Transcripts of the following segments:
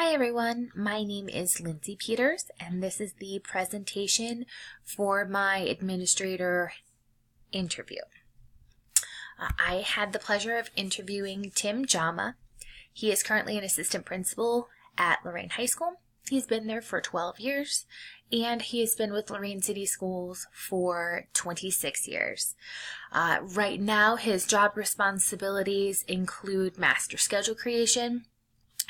Hi everyone, my name is Lindsay Peters and this is the presentation for my administrator interview. I had the pleasure of interviewing Tim Jama. He is currently an assistant principal at Lorain High School. He's been there for 12 years and he has been with Lorain City Schools for 26 years. Right now his job responsibilities include master schedule creation,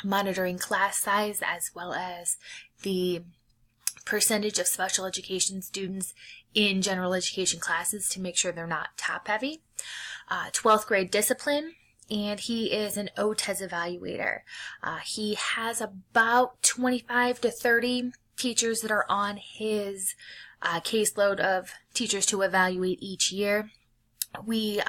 monitoring class size, as well as the percentage of special education students in general education classes to make sure they're not top heavy, 12th grade discipline, and he is an OTES evaluator. He has about 25 to 30 teachers that are on his caseload of teachers to evaluate each year. We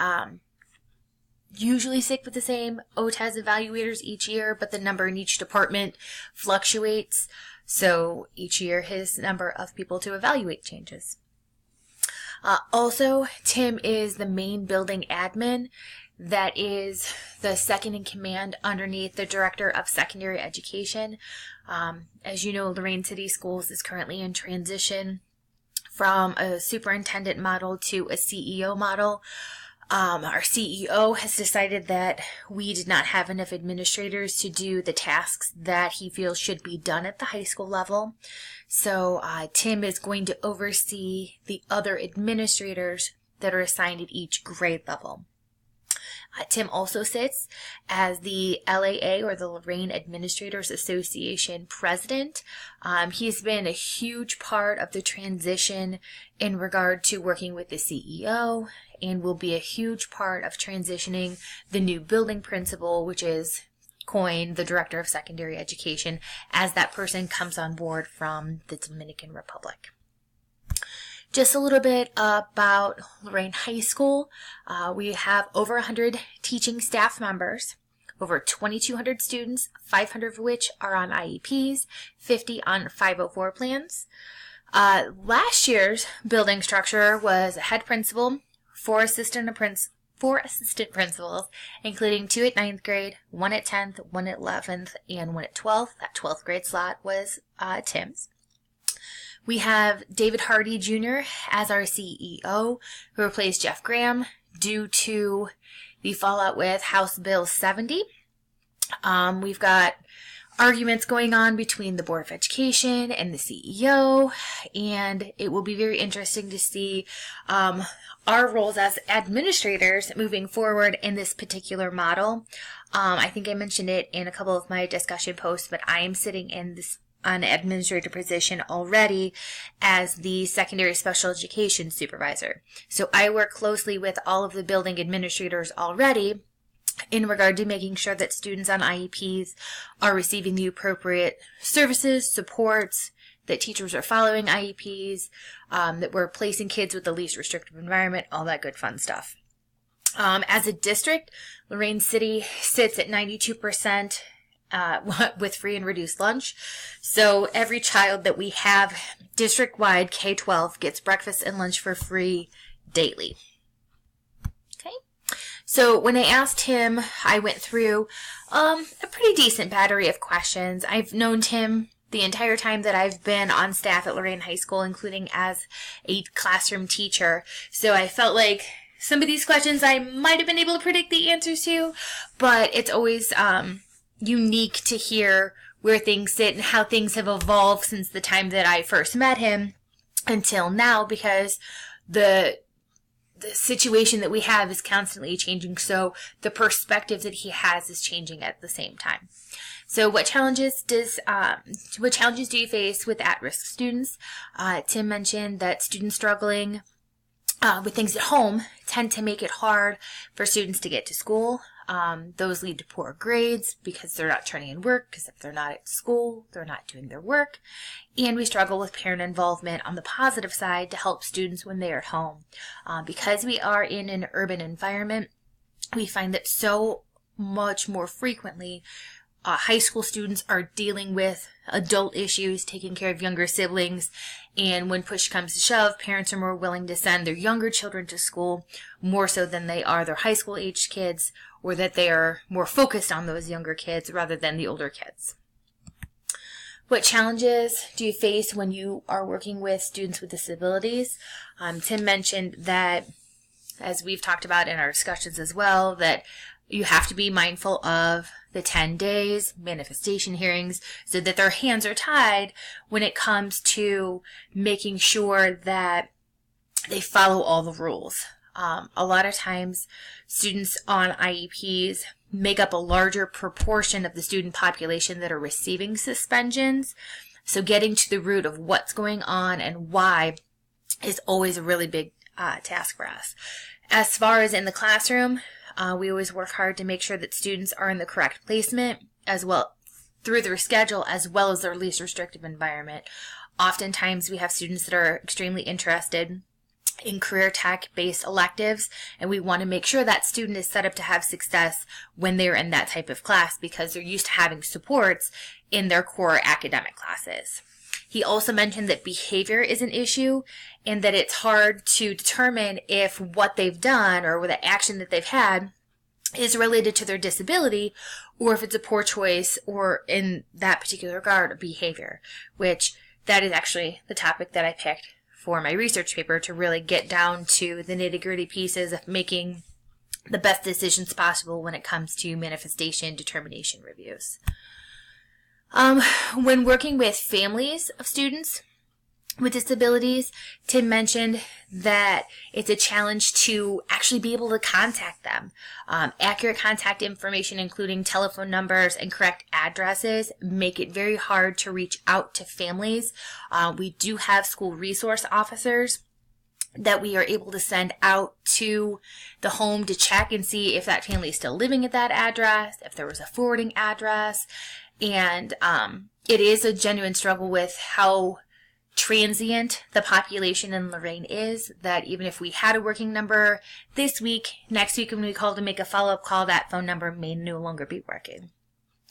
usually stick with the same OTES evaluators each year, but the number in each department fluctuates. So each year his number of people to evaluate changes. Also, Tim is the main building admin. That is the second in command underneath the Director of Secondary Education. As you know, Lorain City Schools is currently in transition from a superintendent model to a CEO model. Our CEO has decided that we did not have enough administrators to do the tasks that he feels should be done at the high school level. So Tim is going to oversee the other administrators that are assigned at each grade level. Tim also sits as the LAA, or the Lorain Administrators Association president. He's been a huge part of the transition in regard to working with the CEO, and will be a huge part of transitioning the new building principal, which is Coyne, the Director of Secondary Education, as that person comes on board from the Dominican Republic. Just a little bit about Lorain High School. We have over 100 teaching staff members, over 2,200 students, 500 of which are on IEPs, 50 on 504 plans. Last year's building structure was a head principal, four assistant principals, including 2 at 9th grade, 1 at 10th, 1 at 11th, and 1 at 12th. That 12th grade slot was Tim's. We have David Hardy Jr. as our CEO, who replaced Jeff Graham due to the fallout with House Bill 70. We've got arguments going on between the Board of Education and the CEO, and it will be very interesting to see our roles as administrators moving forward in this particular model. I think I mentioned it in a couple of my discussion posts, but I am sitting in this an administrator position already as the secondary special education supervisor. So I work closely with all of the building administrators already in regard to making sure that students on IEPs are receiving the appropriate services, supports, that teachers are following IEPs, that we're placing kids with the least restrictive environment, all that good fun stuff. As a district, Lorain City sits at 92% with free and reduced lunch. So every child that we have district-wide K-12 gets breakfast and lunch for free daily. Okay. So when I asked him, I went through a pretty decent battery of questions. I've known Tim the entire time that I've been on staff at Lorain High School, including as a classroom teacher. So I felt like some of these questions I might have been able to predict the answers to, but it's always unique to hear where things sit and how things have evolved since the time that I first met him until now, because the situation that we have is constantly changing, so the perspective that he has is changing at the same time. So what challenges do you face with at-risk students? Tim mentioned that students struggling with things at home tend to make it hard for students to get to school. Those lead to poor grades because they're not turning in work, because if they're not at school, they're not doing their work. And we struggle with parent involvement on the positive side to help students when they are at home. Because we are in an urban environment, we find that so much more frequently high school students are dealing with adult issues, taking care of younger siblings, and when push comes to shove, parents are more willing to send their younger children to school more so than they are their high school aged kids, or that they are more focused on those younger kids rather than the older kids. What challenges do you face when you are working with students with disabilities? Tim mentioned that, as we've talked about in our discussions as well, that you have to be mindful of the 10 days, manifestation hearings, so that their hands are tied when it comes to making sure that they follow all the rules. A lot of times, students on IEPs make up a larger proportion of the student population that are receiving suspensions. So getting to the root of what's going on and why is always a really big task for us. As far as in the classroom, we always work hard to make sure that students are in the correct placement as well through their schedule as well as their least restrictive environment. Oftentimes we have students that are extremely interested in career tech-based electives, and we want to make sure that student is set up to have success when they're in that type of class because they're used to having supports in their core academic classes. He also mentioned that behavior is an issue and that it's hard to determine if what they've done or the action that they've had is related to their disability or if it's a poor choice or in that particular regard a behavior, which that is actually the topic that I picked for my research paper to really get down to the nitty-gritty pieces of making the best decisions possible when it comes to manifestation determination reviews. When working with families of students with disabilities, Tim mentioned that it's a challenge to actually be able to contact them. Accurate contact information, including telephone numbers and correct addresses, make it very hard to reach out to families. We do have school resource officers that we are able to send out to the home to check and see if that family is still living at that address, if there was a forwarding address. And it is a genuine struggle with how transient the population in Lorain is, that even if we had a working number this week, next week when we call to make a follow-up call, that phone number may no longer be working.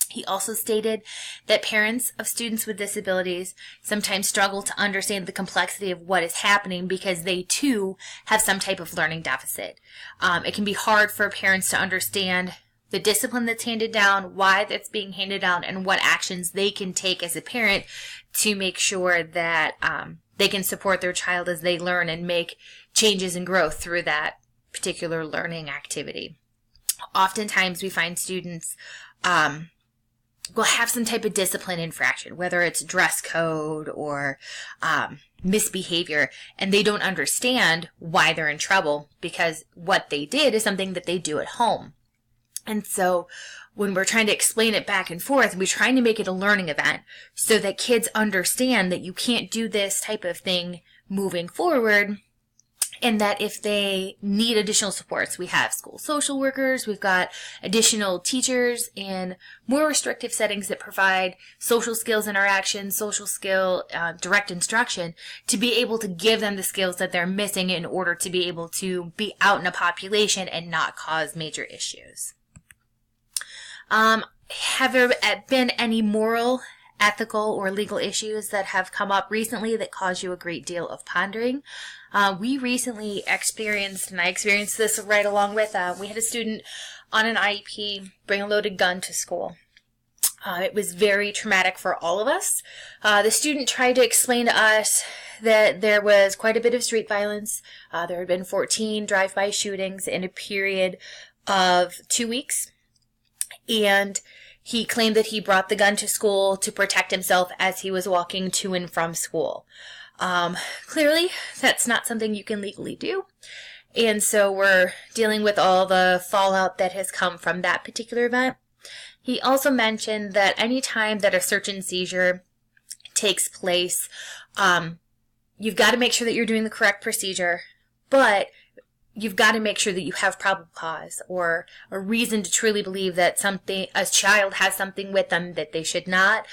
He also stated that parents of students with disabilities sometimes struggle to understand the complexity of what is happening because they too have some type of learning deficit. It can be hard for parents to understand the discipline that's handed down, why that's being handed down, and what actions they can take as a parent to make sure that they can support their child as they learn and make changes and growth through that particular learning activity. Oftentimes we find students will have some type of discipline infraction, whether it's dress code or misbehavior, and they don't understand why they're in trouble because what they did is something that they do at home. And so when we're trying to explain it back and forth, we're trying to make it a learning event so that kids understand that you can't do this type of thing moving forward, and that if they need additional supports, we have school social workers, we've got additional teachers in more restrictive settings that provide social skills interaction, social skill, direct instruction to be able to give them the skills that they're missing in order to be able to be out in a population and not cause major issues. Have there been any moral, ethical, or legal issues that have come up recently that cause you a great deal of pondering? We recently experienced, and I experienced this right along with, we had a student on an IEP bring a loaded gun to school. It was very traumatic for all of us. The student tried to explain to us that there was quite a bit of street violence. There had been 14 drive-by shootings in a period of 2 weeks. And he claimed that he brought the gun to school to protect himself as he was walking to and from school. Clearly, that's not something you can legally do. And so we're dealing with all the fallout that has come from that particular event. He also mentioned that any time that a search and seizure takes place, you've got to make sure that you're doing the correct procedure, but you've got to make sure that you have probable cause or a reason to truly believe that a child has something with them that they should not.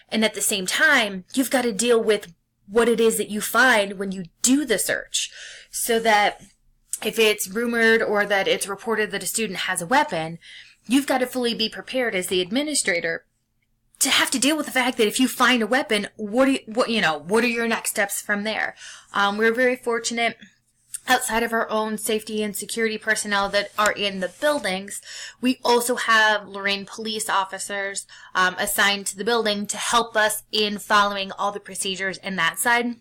And at the same time, you've got to deal with what it is that you find when you do the search, so that if it's rumored or that it's reported that a student has a weapon, you've got to fully be prepared as the administrator to have to deal with the fact that if you find a weapon, what are your next steps from there? We're very fortunate outside of our own safety and security personnel that are in the buildings, we also have Lorain police officers assigned to the building to help us in following all the procedures in that side.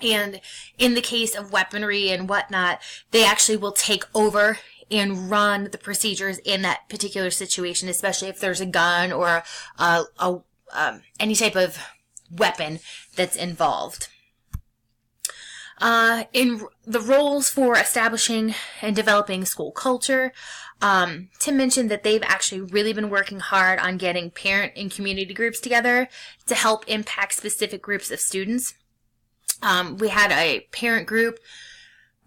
And in the case of weaponry and whatnot, they actually will take over and run the procedures in that particular situation, especially if there's a gun or any type of weapon that's involved. In the roles for establishing and developing school culture, Tim mentioned that they've actually really been working hard on getting parent and community groups together to help impact specific groups of students. We had a parent group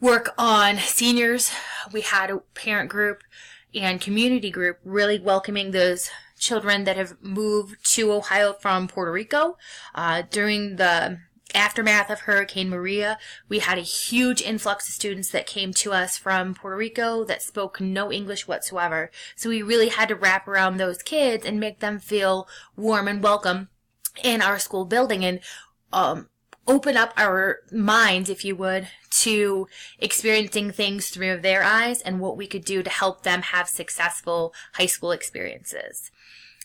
work on seniors. We had a parent group and community group really welcoming those children that have moved to Ohio from Puerto Rico. During the aftermath of Hurricane Maria, we had a huge influx of students that came to us from Puerto Rico that spoke no English whatsoever. So we really had to wrap around those kids and make them feel warm and welcome in our school building and open up our minds, if you would, to experiencing things through their eyes and what we could do to help them have successful high school experiences.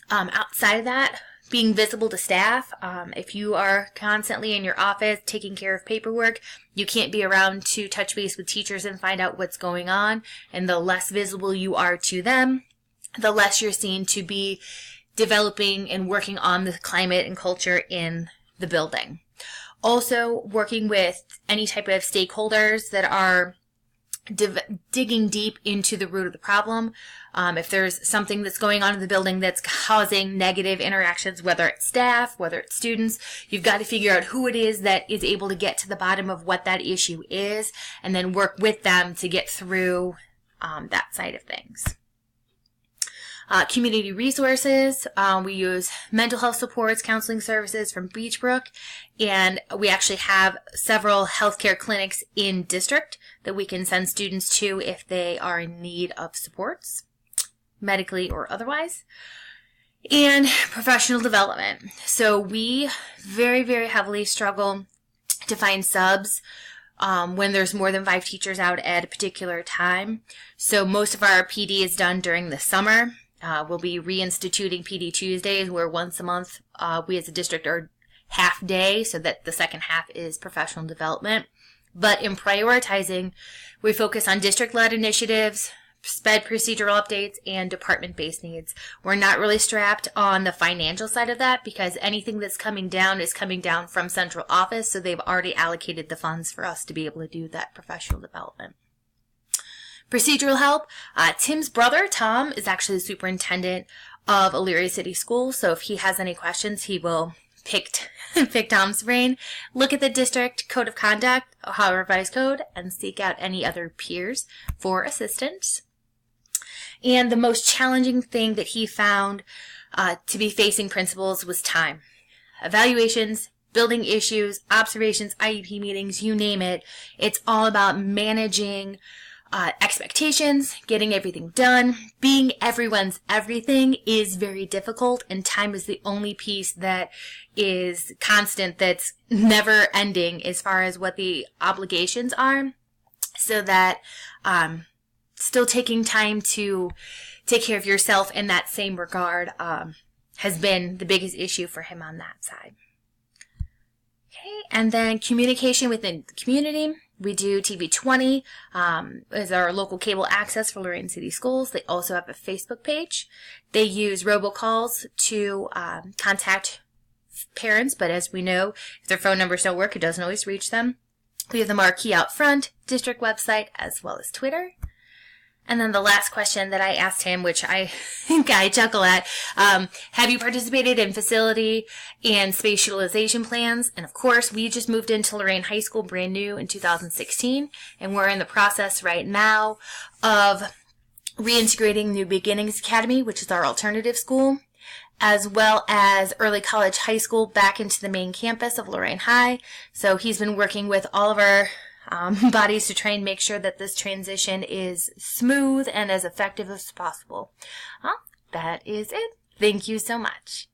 Outside of that, being visible to staff. If you are constantly in your office taking care of paperwork, you can't be around to touch base with teachers and find out what's going on. And the less visible you are to them, the less you're seen to be developing and working on the climate and culture in the building. Also, working with any type of stakeholders that are digging deep into the root of the problem. If there's something that's going on in the building that's causing negative interactions, whether it's staff, whether it's students, you've got to figure out who it is that is able to get to the bottom of what that issue is and then work with them to get through that side of things. Community resources, we use mental health supports, counseling services from Beechbrook, and we actually have several healthcare clinics in district that we can send students to if they are in need of supports, medically or otherwise. And professional development. So we very, very heavily struggle to find subs when there's more than 5 teachers out at a particular time. So most of our PD is done during the summer. We'll be reinstituting PD Tuesdays, where once a month we as a district are half day, so that the second half is professional development. But in prioritizing, we focus on district-led initiatives, SPED procedural updates, and department-based needs. We're not really strapped on the financial side of that because anything that's coming down is coming down from central office, so they've already allocated the funds for us to be able to do that professional development. Procedural help. Tim's brother, Tom, is actually the superintendent of Elyria City Schools, so if he has any questions, he will pick Tom's brain, look at the district code of conduct, Ohio Revised Code, and seek out any other peers for assistance. And the most challenging thing that he found to be facing principals was time. Evaluations, building issues, observations, IEP meetings, you name it. It's all about managing expectations, getting everything done. Being everyone's everything is very difficult, and time is the only piece that is constant, that's never ending as far as what the obligations are, so that still taking time to take care of yourself in that same regard has been the biggest issue for him on that side. Okay, and then communication within the community. We do TV20 as our local cable access for Lorain City Schools. They also have a Facebook page. They use robocalls to contact parents, but as we know, if their phone numbers don't work, it doesn't always reach them. We have the marquee out front, district website, as well as Twitter. And then the last question that I asked him, which I think I chuckle at, have you participated in facility and space utilization plans? And of course, we just moved into Lorain High School brand new in 2016, and we're in the process right now of reintegrating New Beginnings Academy, which is our alternative school, as well as Early College High School back into the main campus of Lorain High. So he's been working with all of our bodies to try and make sure that this transition is smooth and as effective as possible. That is it. Thank you so much.